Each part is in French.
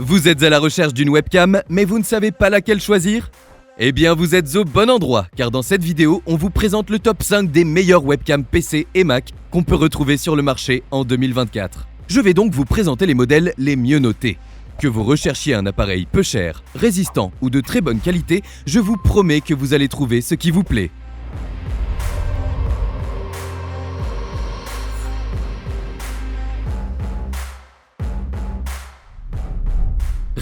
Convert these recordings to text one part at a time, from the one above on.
Vous êtes à la recherche d'une webcam, mais vous ne savez pas laquelle choisir ? Eh bien, vous êtes au bon endroit, car dans cette vidéo, on vous présente le top 5 des meilleures webcams PC et Mac qu'on peut retrouver sur le marché en 2024. Je vais donc vous présenter les modèles les mieux notés. Que vous recherchiez un appareil peu cher, résistant ou de très bonne qualité, je vous promets que vous allez trouver ce qui vous plaît.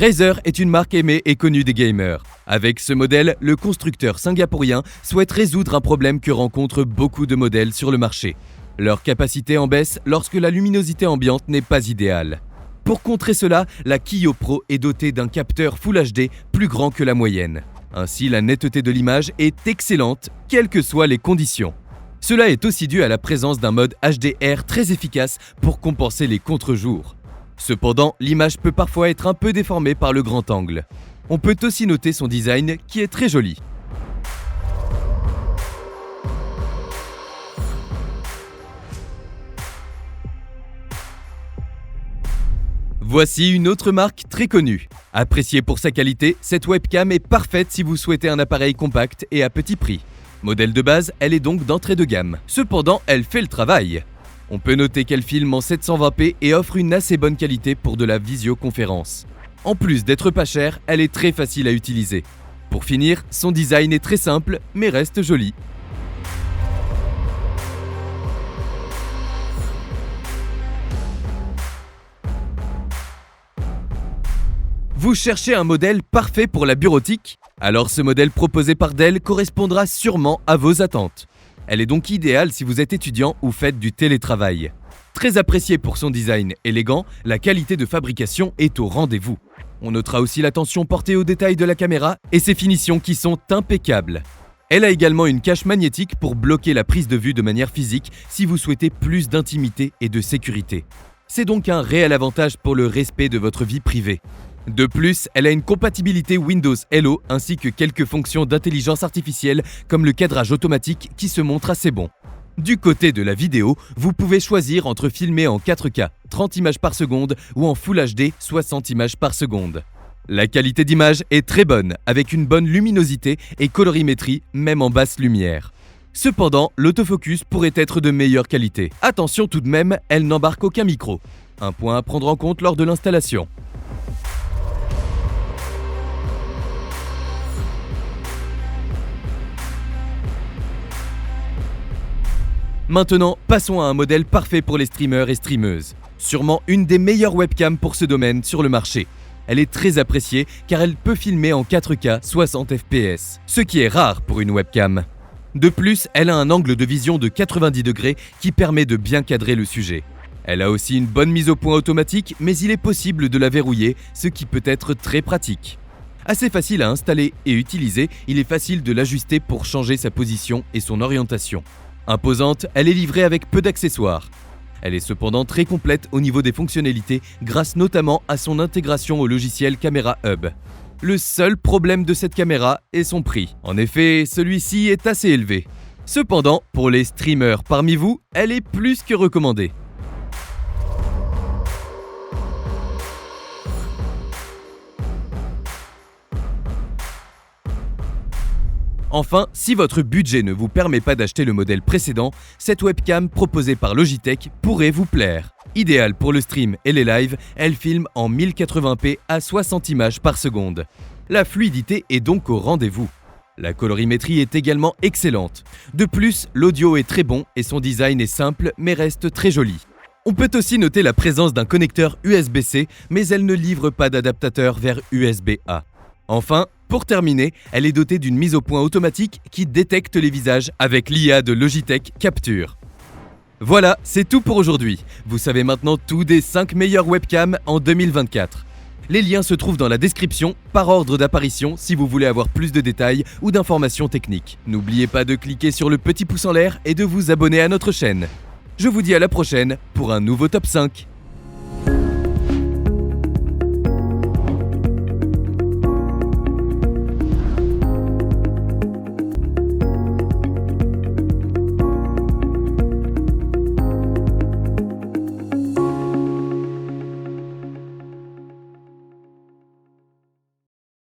Razer est une marque aimée et connue des gamers. Avec ce modèle, le constructeur singapourien souhaite résoudre un problème que rencontrent beaucoup de modèles sur le marché. Leur capacité en baisse lorsque la luminosité ambiante n'est pas idéale. Pour contrer cela, la Kiyo Pro est dotée d'un capteur Full HD plus grand que la moyenne. Ainsi, la netteté de l'image est excellente, quelles que soient les conditions. Cela est aussi dû à la présence d'un mode HDR très efficace pour compenser les contre-jours. Cependant, l'image peut parfois être un peu déformée par le grand angle. On peut aussi noter son design qui est très joli. Voici une autre marque très connue. Appréciée pour sa qualité, cette webcam est parfaite si vous souhaitez un appareil compact et à petit prix. Modèle de base, elle est donc d'entrée de gamme. Cependant, elle fait le travail. On peut noter qu'elle filme en 720p et offre une assez bonne qualité pour de la visioconférence. En plus d'être pas chère, elle est très facile à utiliser. Pour finir, son design est très simple mais reste joli. Vous cherchez un modèle parfait pour la bureautique ? Alors ce modèle proposé par Dell correspondra sûrement à vos attentes. Elle est donc idéale si vous êtes étudiant ou faites du télétravail. Très appréciée pour son design élégant, la qualité de fabrication est au rendez-vous. On notera aussi l'attention portée aux détails de la caméra et ses finitions qui sont impeccables. Elle a également une cache magnétique pour bloquer la prise de vue de manière physique si vous souhaitez plus d'intimité et de sécurité. C'est donc un réel avantage pour le respect de votre vie privée. De plus, elle a une compatibilité Windows Hello ainsi que quelques fonctions d'intelligence artificielle comme le cadrage automatique qui se montre assez bon. Du côté de la vidéo, vous pouvez choisir entre filmer en 4K 30 images par seconde ou en Full HD 60 images par seconde. La qualité d'image est très bonne avec une bonne luminosité et colorimétrie même en basse lumière. Cependant, l'autofocus pourrait être de meilleure qualité. Attention tout de même, elle n'embarque aucun micro. Un point à prendre en compte lors de l'installation. Maintenant, passons à un modèle parfait pour les streamers et streameuses. Sûrement une des meilleures webcams pour ce domaine sur le marché. Elle est très appréciée car elle peut filmer en 4K 60 fps, ce qui est rare pour une webcam. De plus, elle a un angle de vision de 90 degrés qui permet de bien cadrer le sujet. Elle a aussi une bonne mise au point automatique, mais il est possible de la verrouiller, ce qui peut être très pratique. Assez facile à installer et utiliser, il est facile de l'ajuster pour changer sa position et son orientation. Imposante, elle est livrée avec peu d'accessoires. Elle est cependant très complète au niveau des fonctionnalités grâce notamment à son intégration au logiciel Camera Hub. Le seul problème de cette caméra est son prix. En effet, celui-ci est assez élevé. Cependant, pour les streamers parmi vous, elle est plus que recommandée. Enfin, si votre budget ne vous permet pas d'acheter le modèle précédent, cette webcam proposée par Logitech pourrait vous plaire. Idéale pour le stream et les lives, elle filme en 1080p à 60 images par seconde. La fluidité est donc au rendez-vous. La colorimétrie est également excellente. De plus, l'audio est très bon et son design est simple mais reste très joli. On peut aussi noter la présence d'un connecteur USB-C, mais elle ne livre pas d'adaptateur vers USB-A. Enfin, pour terminer, elle est dotée d'une mise au point automatique qui détecte les visages avec l'IA de Logitech Capture. Voilà, c'est tout pour aujourd'hui. Vous savez maintenant tout des 5 meilleures webcams en 2024. Les liens se trouvent dans la description, par ordre d'apparition si vous voulez avoir plus de détails ou d'informations techniques. N'oubliez pas de cliquer sur le petit pouce en l'air et de vous abonner à notre chaîne. Je vous dis à la prochaine pour un nouveau top 5.